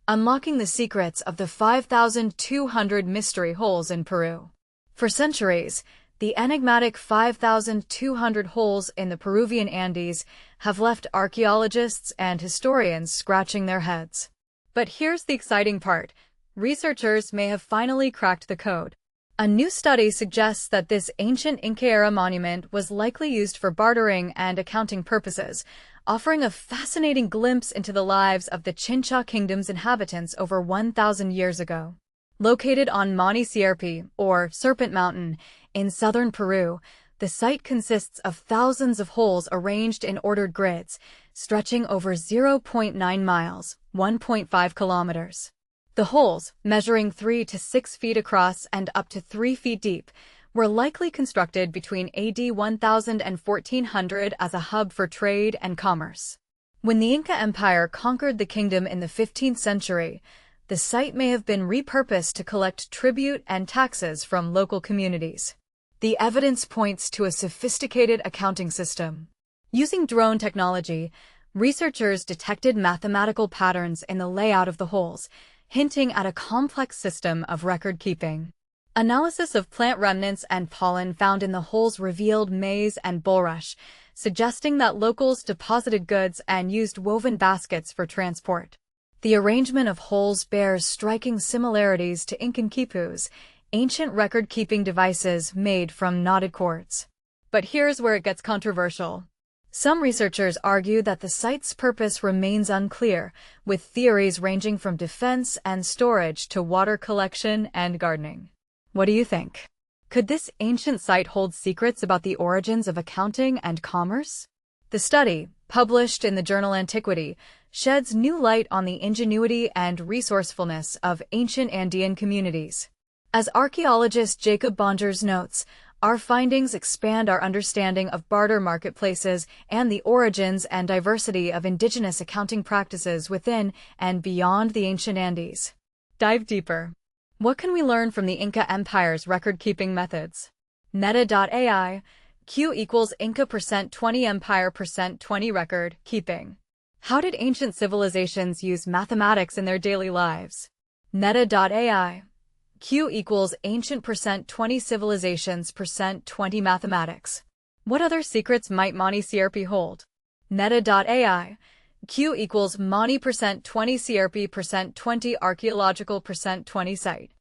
unlocking the secrets of the 5,200 mystery holes in Peru. For centuries, the enigmatic 5,200 holes in the Peruvian Andes have left archaeologists and historians scratching their heads. But here's the exciting part. Researchers may have finally cracked the code. A new study suggests that this ancient Inca-era monument was likely used for bartering and accounting purposes, offering a fascinating glimpse into the lives of the Inca kingdom's inhabitants over 1,000 years ago. Located on Monte Sierpe, or Serpent Mountain, in southern Peru, the site consists of thousands of holes arranged in ordered grids, stretching over 0.9 miles, 1.5 kilometers. The holes, measuring 3 to 6 feet across and up to 3 feet deep, were likely constructed between AD 1000 and 1400 as a hub for trade and commerce. When the Inca Empire conquered the kingdom in the 15th century, the site may have been repurposed to collect tribute and taxes from local communities. The evidence points to a sophisticated accounting system. Using drone technology, researchers detected mathematical patterns in the layout of the holes, hinting at a complex system of record-keeping. Analysis of plant remnants and pollen found in the holes revealed maize and bulrush, suggesting that locals deposited goods and used woven baskets for transport. The arrangement of holes bears striking similarities to Incan quipus, ancient record-keeping devices made from knotted cords. But here's where it gets controversial. Some researchers argue that the site's purpose remains unclear, with theories ranging from defense and storage to water collection and gardening. What do you think? Could this ancient site hold secrets about the origins of accounting and commerce? The study, published in the journal Antiquity, sheds new light on the ingenuity and resourcefulness of ancient Andean communities. As archaeologist Jacob Bongers notes, our findings expand our understanding of barter marketplaces and the origins and diversity of indigenous accounting practices within and beyond the ancient Andes. Dive deeper. What can we learn from the Inca Empire's record-keeping methods? Meta.ai, Q equals Inca %20 Empire %20 record keeping. How did ancient civilizations use mathematics in their daily lives? Meta.ai, Q equals ancient %20 civilizations %20 mathematics. What other secrets might Monte Sierpe hold? Meta.ai, Q equals Monte %20 Sierpe %20 archaeological %20 site.